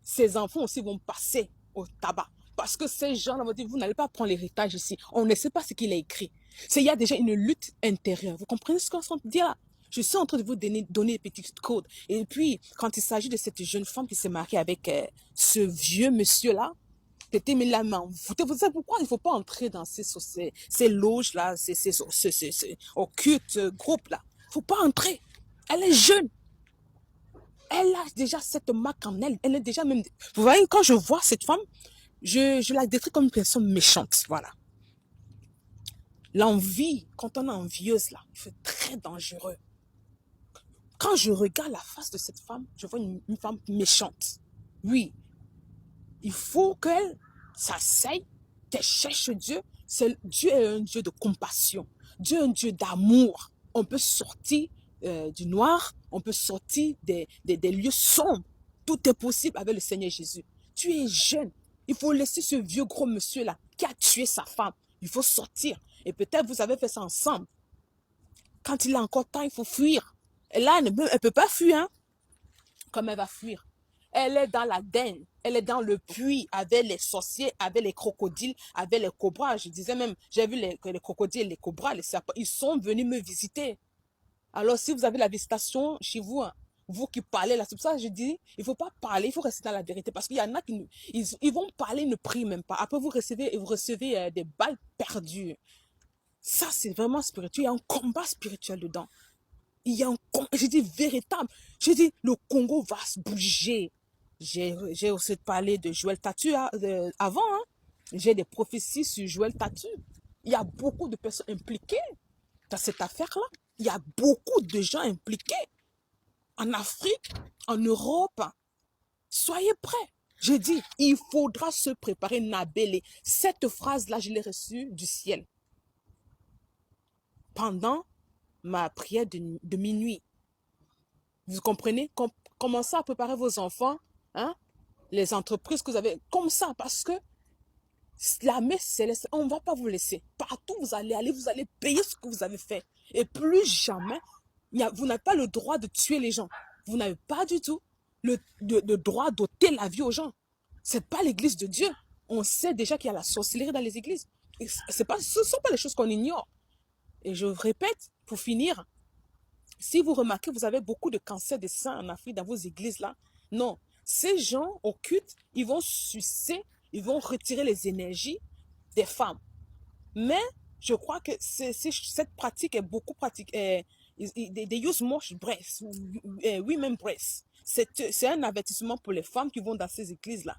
Speaker 4: ses enfants aussi vont passer au tabac. Parce que ces gens-là vont dire, vous n'allez pas prendre l'héritage ici. On ne sait pas ce qu'il a écrit. Il y a déjà une lutte intérieure. Vous comprenez ce qu'on est en train de dire là? Je suis en train de vous donner des petits codes. Et puis, quand il s'agit de cette jeune femme qui s'est mariée avec ce vieux monsieur-là, t'étais mis la main. Vous savez pourquoi il ne faut pas entrer dans ces loges-là, ces occultes groupes-là. Il ne faut pas entrer. Elle est jeune. Elle a déjà cette marque en elle. Elle est déjà même... Vous voyez, quand je vois cette femme, je la décris comme une personne méchante. Voilà. L'envie, quand on est envieuse, là, c'est très dangereux. Quand je regarde la face de cette femme, je vois une femme méchante. Oui. Il faut qu'elle s'asseye, qu'elle cherche Dieu. Dieu est un Dieu de compassion. Dieu est un Dieu d'amour. On peut sortir du noir, on peut sortir des lieux sombres. Tout est possible avec le Seigneur Jésus. Tu es jeune. Il faut laisser ce vieux gros monsieur-là qui a tué sa femme. Il faut sortir. Et peut-être vous avez fait ça ensemble. Quand il a encore temps, il faut fuir. Et là, elle ne peut pas fuir. Hein? Comme elle va fuir. Elle est dans la laine. Elle est dans le puits avec les sorciers, avec les crocodiles, avec les cobras. Je disais même, j'ai vu les crocodiles, les cobras, les serpents. Ils sont venus me visiter. Alors, si vous avez la visitation chez vous, hein, Vous qui parlez là, c'est pour ça que je dis, il ne faut pas parler, il faut rester dans la vérité. Parce qu'il y en a qui ils vont parler, ils ne prient même pas. Après, vous recevez des balles perdues. Ça, c'est vraiment spirituel. Il y a un combat spirituel dedans. Il y a un combat, je dis véritable. Je dis, le Congo va se bouger. J'ai aussi parlé de Joël Tatu avant. Hein. J'ai des prophéties sur Joël Tatu. Il y a beaucoup de personnes impliquées dans cette affaire-là. Il y a beaucoup de gens impliqués. En Afrique, en Europe, soyez prêts. Je dis, il faudra se préparer, Nabélé. Cette phrase-là, je l'ai reçue du ciel. Pendant ma prière de minuit. Vous comprenez? Commencez à préparer vos enfants, hein? Les entreprises que vous avez, comme ça, parce que la messe céleste, on ne va pas vous laisser. Partout où vous allez aller, vous allez payer ce que vous avez fait. Et plus jamais, vous n'avez pas le droit de tuer les gens. Vous n'avez pas du tout le droit d'ôter la vie aux gens. Ce n'est pas l'église de Dieu. On sait déjà qu'il y a la sorcellerie dans les églises. Ce ne sont pas les choses qu'on ignore. Et je répète, pour finir, si vous remarquez, vous avez beaucoup de cancers des seins en Afrique dans vos églises-là. Non, ces gens au culte, ils vont sucer, ils vont retirer les énergies des femmes. Mais je crois que cette pratique est beaucoup pratiquée. They use much breast, women breast. C'est un avertissement pour les femmes qui vont dans ces églises-là.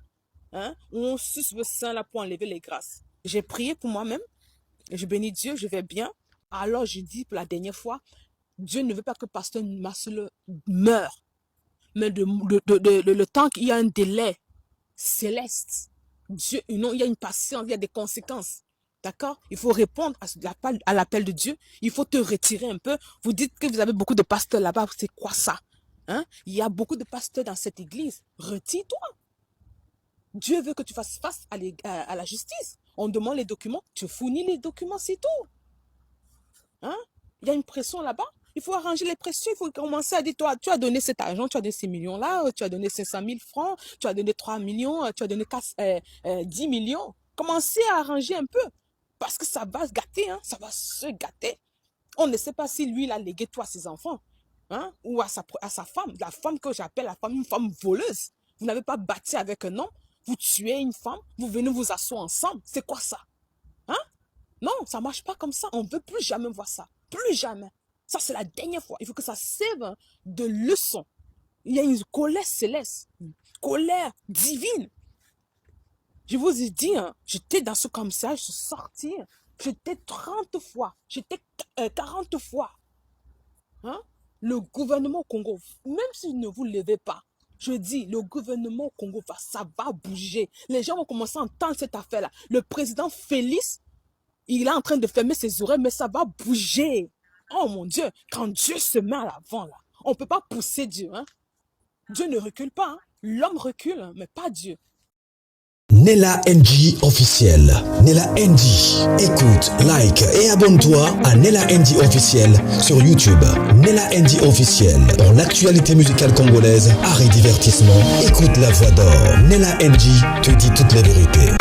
Speaker 4: Hein, où on suce le sein là pour enlever les grâces. J'ai prié pour moi-même. Et je bénis Dieu, je vais bien. Alors je dis pour la dernière fois, Dieu ne veut pas que pasteur Marcelo meure. Mais le temps qu'il y a un délai céleste, Dieu, non, il y a une patience, il y a des conséquences. D'accord? Il faut répondre à l'appel de Dieu. Il faut te retirer un peu. Vous dites que vous avez beaucoup de pasteurs là-bas. C'est quoi ça? Hein? Il y a beaucoup de pasteurs dans cette église. Retire-toi. Dieu veut que tu fasses face à la justice. On demande les documents. Tu fournis les documents, c'est tout. Hein? Il y a une pression là-bas. Il faut arranger les pressions. Il faut commencer à dire, toi, tu as donné cet argent, tu as donné ces millions-là, tu as donné 500 000 francs, tu as donné 3 millions, tu as donné 10 millions. Commencez à arranger un peu. Parce que ça va se gâter, hein? Ça va se gâter. On ne sait pas si lui, il a légué toi à ses enfants, hein? Ou à sa femme, la femme que j'appelle une femme voleuse. Vous n'avez pas bâti avec un homme, vous tuez une femme, vous venez vous asseoir ensemble. C'est quoi ça? Hein? Non, ça ne marche pas comme ça. On ne veut plus jamais voir ça. Plus jamais. Ça, c'est la dernière fois. Il faut que ça serve de leçon. Il y a une colère céleste, une colère divine. Je vous ai dit, hein, j'étais dans ce commissariat, je suis sortie, j'étais 30 fois, j'étais 40 fois. Hein? Le gouvernement au Congo, même s'il ne vous levez pas, je dis, le gouvernement au Congo, ça va bouger. Les gens vont commencer à entendre cette affaire-là. Le président Félix, il est en train de fermer ses oreilles, mais ça va bouger. Oh mon Dieu, quand Dieu se met à l'avant, là, on ne peut pas pousser Dieu. Hein? Dieu ne recule pas. Hein? L'homme recule, mais pas Dieu.
Speaker 1: Nella NG officiel. Nella NG. Écoute, like et abonne-toi à Nella NG officiel sur YouTube. Nella NG officiel. Pour l'actualité musicale congolaise, art et divertissement, écoute la voix d'or. Nella NG te dit toutes les vérités.